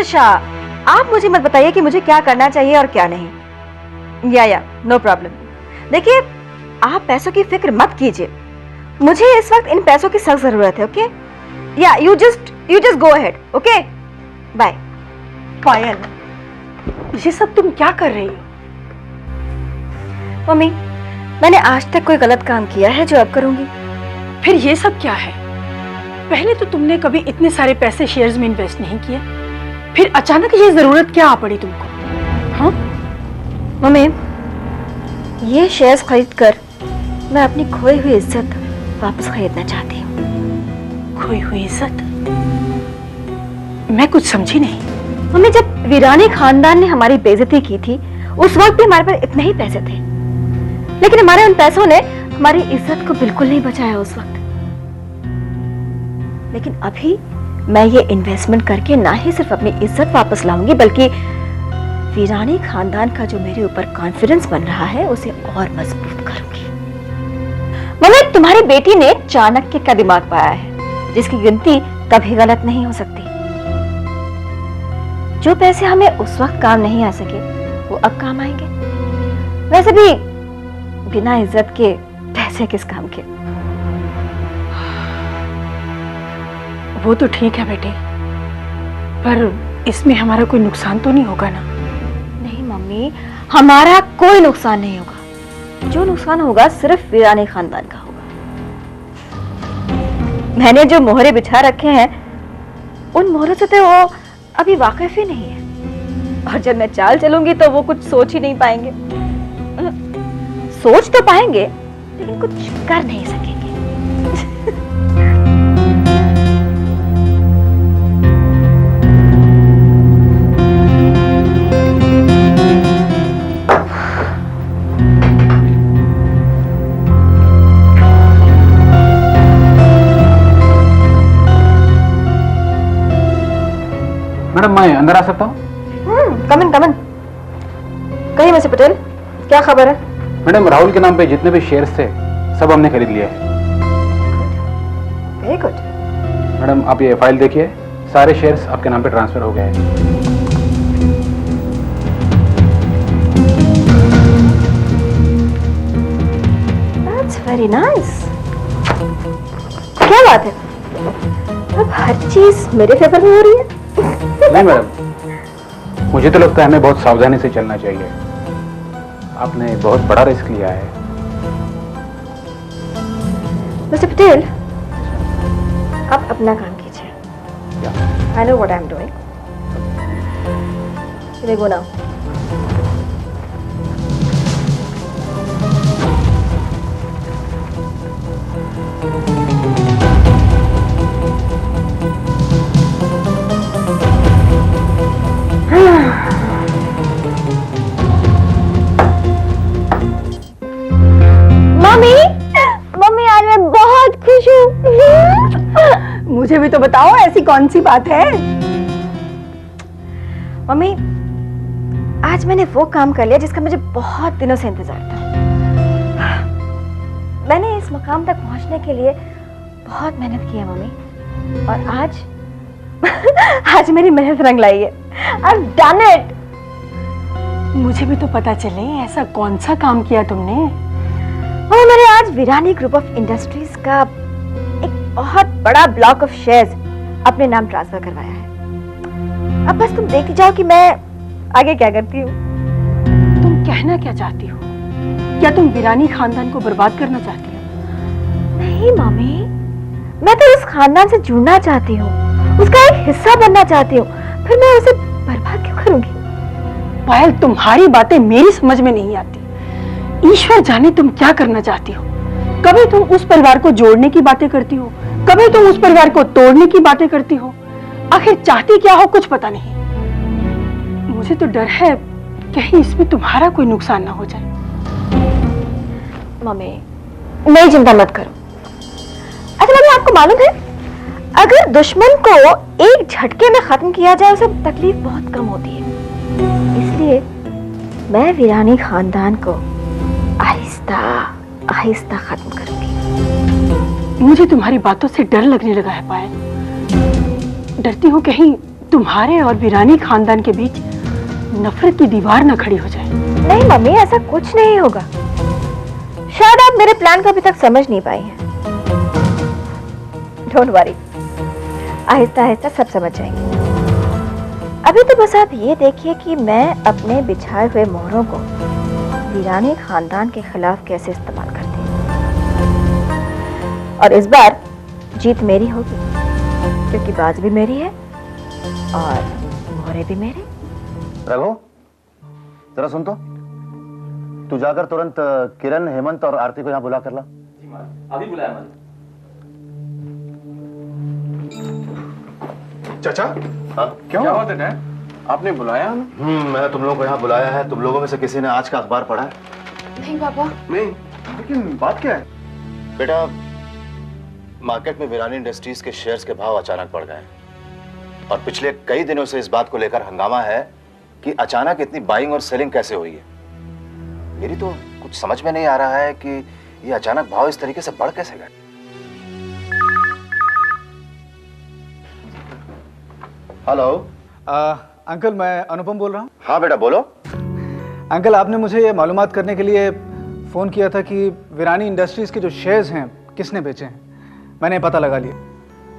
अच्छा, आप मुझे मत बताइए कि मुझे क्या करना चाहिए और क्या नहीं। या नो प्रॉब्लम। देखिए, आप पैसों की फिक्र मत कीजिए, मुझे इस वक्त इन पैसों की सख्त जरूरत है। ओके, या you just go ahead. Okay, bye. Payal, ये सब तुम क्या कर रही हो? मम्मी, मैंने आज तक कोई गलत काम किया है जो अब करूंगी? फिर ये सब क्या है? पहले तो तुमने कभी इतने सारे पैसे शेयर्स में इन्वेस्ट नहीं किए, फिर अचानक ये जरूरत क्या आ पड़ी तुमको? हाँ मम्मी, ये शेयर्स खरीद कर मैं अपनी खोई हुई इज्जत वापस खरीदना चाहती हूँ। खोई हुई इज्जत? मैं कुछ समझी नहीं। मम्मी, जब वीरानी खानदान ने हमारी बेइज्जती की थी उस वक्त भी हमारे पास इतने ही पैसे थे, लेकिन हमारे उन पैसों ने हमारी इज्जत को बिल्कुल नहीं बचाया उस वक्त। लेकिन अभी मैं ये इन्वेस्टमेंट करके ना ही सिर्फ अपनी इज्जत वापस लाऊंगी, बल्कि वीरानी खानदान का जो मेरे ऊपर कॉन्फिडेंस बन रहा है उसे और मजबूत करूंगी। मम्मी, तुम्हारी बेटी ने चाणक्य का दिमाग पाया है, जिसकी गिनती कभी गलत नहीं हो सकती। जो पैसे हमें उस वक्त काम नहीं आ सके वो अब काम आएंगे। वैसे भी बिना इज्जत के पैसे किस काम के। वो तो ठीक है बेटी, पर इसमें हमारा कोई नुकसान तो नहीं होगा ना? नहीं मम्मी, हमारा कोई नुकसान नहीं होगा। जो नुकसान होगा सिर्फ वीरानी खानदान का होगा। मैंने जो मोहरे बिछा रखे हैं उन मोहरों से तो वो अभी वाकिफ ही नहीं है, और जब मैं चाल चलूंगी तो वो कुछ सोच ही नहीं पाएंगे। सोच तो पाएंगे लेकिन कुछ कर नहीं सकेंगे। मैडम, मैं अंदर आ सकता हूँ? कम इन। कहिए मिस्टर पटेल, क्या खबर है? मैडम, राहुल के नाम पे जितने भी शेयर्स थे सब हमने खरीद लिए हैं। Very good. मैडम, आप ये फाइल देखिए, सारे शेयर्स आपके नाम पे ट्रांसफर हो गए हैं। That's very nice. क्या बात है, अब हर चीज मेरे फेवर में हो रही है। नहीं मैडम, मुझे तो लगता है हमें बहुत सावधानी से चलना चाहिए। आपने बहुत बड़ा रिस्क लिया है। मिस्टर पटेल, आप अपना काम कीजिए। I know what I'm doing. You may go now. Mummy, आज मैं बहुत खुश हूँ। मुझे भी तो बताओ, ऐसी कौन सी बात है? मम्मी, आज मैंने वो काम कर लिया जिसका मुझे बहुत दिनों से इंतजार था। मैंने इस मुकाम तक पहुंचने के लिए बहुत मेहनत की है मम्मी, और आज मेरी मेहनत रंग लाई है। I've done it. मुझे भी तो पता चले ऐसा कौन सा काम किया तुमने। और मैंने आज वीरानी ग्रुप ऑफ इंडस्ट्रीज का एक बहुत बड़ा ब्लॉक ऑफ शेयर्स अपने नाम ट्रांसफर करवाया है। अब बस तुम देखती जाओ कि मैं आगे क्या करती हूँ। तुम कहना क्या चाहती हो? क्या तुम वीरानी खानदान को बर्बाद करना चाहती हो? नहीं मम्मी, मैं तो उस खानदान से जुड़ना चाहती हूँ, उसका एक हिस्सा बनना चाहती हूँ। फिर मैं उसे बर्बाद क्यों करूंगी? पायल, तुम्हारी बातें मेरी समझ में नहीं आती। ईश्वर जाने तुम क्या करना चाहती हो। कभी तुम उस परिवार को जोड़ने की बातें करती हो, कभी तुम उस परिवार को तोड़ने की बातें करती हो। आखिर चाहती क्या हो कुछ पता नहीं। मुझे तो डर है कहीं इसमें तुम्हारा कोई नुकसान ना हो जाए। मम्मी, नहीं, चिंता मत करो। अच्छा मम्मी, आपको मालूम है अगर दुश्मन को एक झटके में खत्म किया जाए उसे तकलीफ बहुत कम होती है। इसलिए मैं वीरानी खानदान को आहिस्ता आहिस्ता खत्म करूंगी। मुझे तुम्हारी बातों से डर लगने लगा है पायल। डरती हूँ कहीं तुम्हारे और वीरानी खानदान के बीच नफरत की दीवार ना खड़ी हो जाए। नहीं मम्मी, ऐसा कुछ नहीं होगा। शायद आप मेरे प्लान को अभी तक समझ नहीं पाई हैं। डोंट वरी, आहिस्ता आहिस्ता सब समझ जाएंगे। अभी तो बस आप ये देखिए कि मैं अपने बिछाए हुए मोहरों को वीरानी खानदान के खिलाफ कैसे इस्तेमाल करती हूँ। और इस बार जीत मेरी होगी, क्योंकि बाज भी मेरी है और मोहरे भी मेरे। रघु, जरा सुन तो। तू जाकर तुरंत किरण, हेमंत और आरती को यहाँ बुला कर ला। अभी बुलाया मैंने। चाचा, हाँ? क्या बात है? आपने बुलाया हमें? मैंने तुम लोगों को यहाँ बुलाया है। तुम लोगों में से किसी ने आज का अखबार पढ़ा है? नहीं पापा। नहीं, लेकिन बात क्या है? बेटा, मार्केट में वीरानी इंडस्ट्रीज के शेयर्स के भाव अचानक बढ़ गए और पिछले कई दिनों से इस बात को लेकर हंगामा है कि अचानक इतनी बाइंग और सेलिंग कैसे हुई है। मेरी तो कुछ समझ में नहीं आ रहा है कि ये अचानक भाव इस तरीके से बढ़ कैसे गए। हेलो अंकल, मैं अनुपम बोल रहा हूँ। हाँ बेटा, बोलो। अंकल, आपने मुझे ये मालूमात करने के लिए फ़ोन किया था कि वीरानी इंडस्ट्रीज़ के जो शेयर्स हैं किसने बेचे हैं। मैंने पता लगा लिया।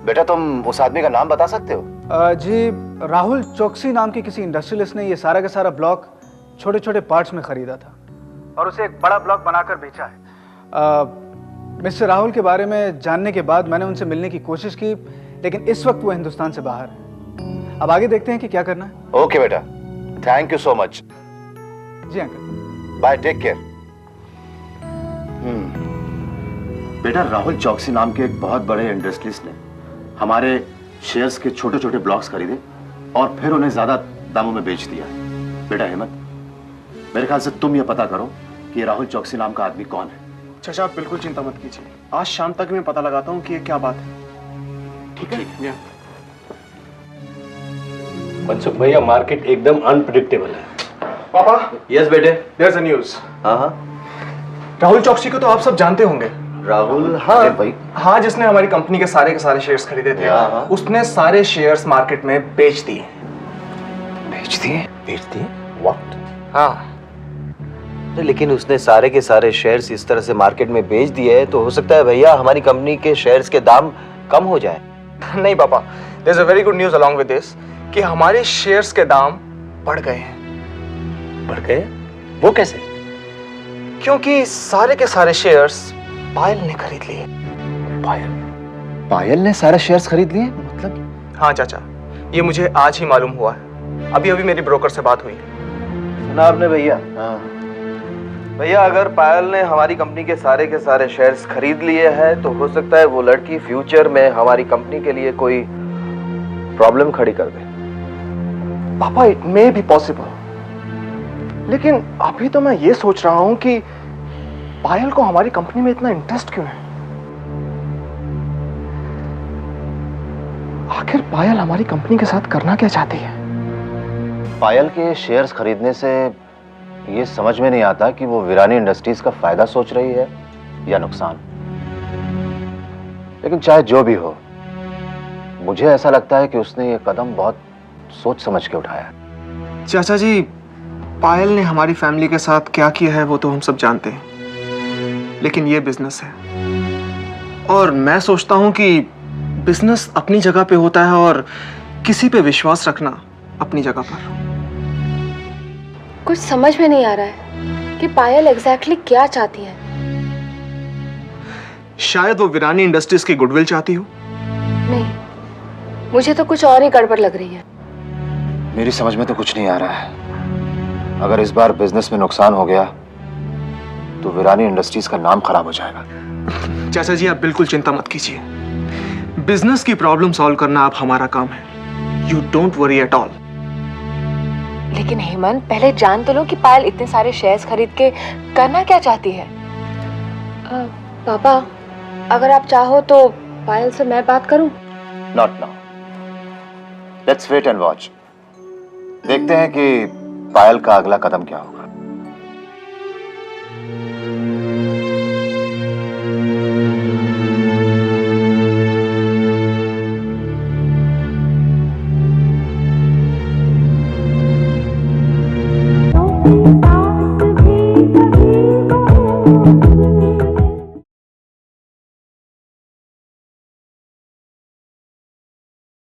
बेटा, तुम उस आदमी का नाम बता सकते हो? जी, राहुल चौकसी नाम के किसी इंडस्ट्रियलिस्ट ने ये सारा का सारा ब्लॉक छोटे छोटे पार्ट्स में ख़रीदा था और उसे एक बड़ा ब्लॉक बनाकर बेचा है। मिस्टर राहुल के बारे में जानने के बाद मैंने उनसे मिलने की कोशिश की, लेकिन इस वक्त वो हिंदुस्तान से बाहर है। अब आगे देखते हैं कि क्या करना है। ओके बेटा, थैंक यू सो मच। जी अंकल, बाय, टेक केयर। बेटा, राहुल चौकसी नाम के एक बहुत बड़े इंडस्ट्रियलिस्ट ने हमारे शेयर्स के छोटे छोटे ब्लॉक्स खरीदे और फिर उन्हें ज्यादा दामों में बेच दिया। बेटा हेमंत, मेरे ख्याल से तुम ये पता करो कि ये राहुल चौकसी नाम का आदमी कौन है। चाचा, आप बिल्कुल चिंता मत कीजिए। आज शाम तक मैं पता लगाता हूँ कि ये क्या बात है। ठीक है? मनसुख भैया, मार्केट एकदम अनप्रिडिक्टेबल है। पापा, यस बेटे। There is a news. हाँ। राहुल चौकसी को तो आप सब जानते होंगे। राहुल? हाँ भाई। हाँ, जिसने हमारी कंपनी के सारे शेयर्स खरीदे थे। हाँ। उसने सारे शेयर्स मार्केट में बेच दिए। बेच दिए? व्हाट? हाँ। तो लेकिन उसने सारे के सारे शेयर्स इस तरह से मार्केट में बेच दिए हैं, तो हो सकता है भैया हमारी कंपनी के शेयर्स के दाम कम हो जाए। नहीं पापा, there is a very good news along with this कि हमारे शेयर्स के दाम बढ़ गए हैं। बढ़ गए? वो कैसे? क्योंकि सारे के सारे शेयर्स पायल ने खरीद लिए। पायल ने सारे शेयर्स खरीद लिए? मतलब? हाँ चाचा, ये मुझे आज ही मालूम हुआ है। अभी अभी मेरी ब्रोकर से बात हुई। सुना आपने भैया? हाँ। भैया, अगर पायल ने हमारी कंपनी के सारे शेयर्स खरीद लिए हैं, तो हो सकता है वो लड़की फ्यूचर में हमारी कंपनी के लिए कोई प्रॉब्लम खड़ी कर दे। पापा, इट मे बी पॉसिबल, लेकिन अभी तो मैं ये सोच रहा हूं कि पायल को हमारी कंपनी में इतना इंटरेस्ट क्यों है? आखिर पायल हमारी कंपनी के साथ करना क्या चाहती है? पायल के शेयर्स खरीदने से ये समझ में नहीं आता कि वो वीरानी इंडस्ट्रीज का फायदा सोच रही है या नुकसान। लेकिन चाहे जो भी हो, मुझे ऐसा लगता है कि उसने ये कदम बहुत सोच समझ के उठाया। चाचा जी, पायल ने हमारी फैमिली के साथ क्या किया है वो तो हम सब जानते हैं, लेकिन ये बिजनेस है और मैं सोचता हूं कि बिजनेस अपनी जगह पे होता है और किसी पे विश्वास रखना अपनी जगह पर। कुछ समझ में नहीं आ रहा है कि पायल एग्जैक्टली क्या चाहती है। शायद वो वीरानी इंडस्ट्रीज की गुडविल चाहती हो। नहीं, मुझे तो कुछ और ही गड़बड़ लग रही है। मेरी समझ में तो कुछ नहीं आ रहा है। अगर इस बार बिजनेस में नुकसान हो गया तो वीरानी इंडस्ट्रीज का नाम खराब हो जाएगा। चाचा जी, आप बिल्कुल चिंता मत कीजिए। बिजनेस की प्रॉब्लम सॉल्व करना अब हमारा काम है। You don't worry at all. लेकिन हेमंत, पहले जान तो लो कि पायल इतने सारे शेयर्स खरीद के करना क्या चाहती है। पापा, अगर आप चाहो तो पायल से मैं बात करूं? Not now, let's wait and watch. देखते हैं कि पायल का अगला कदम क्या होगा।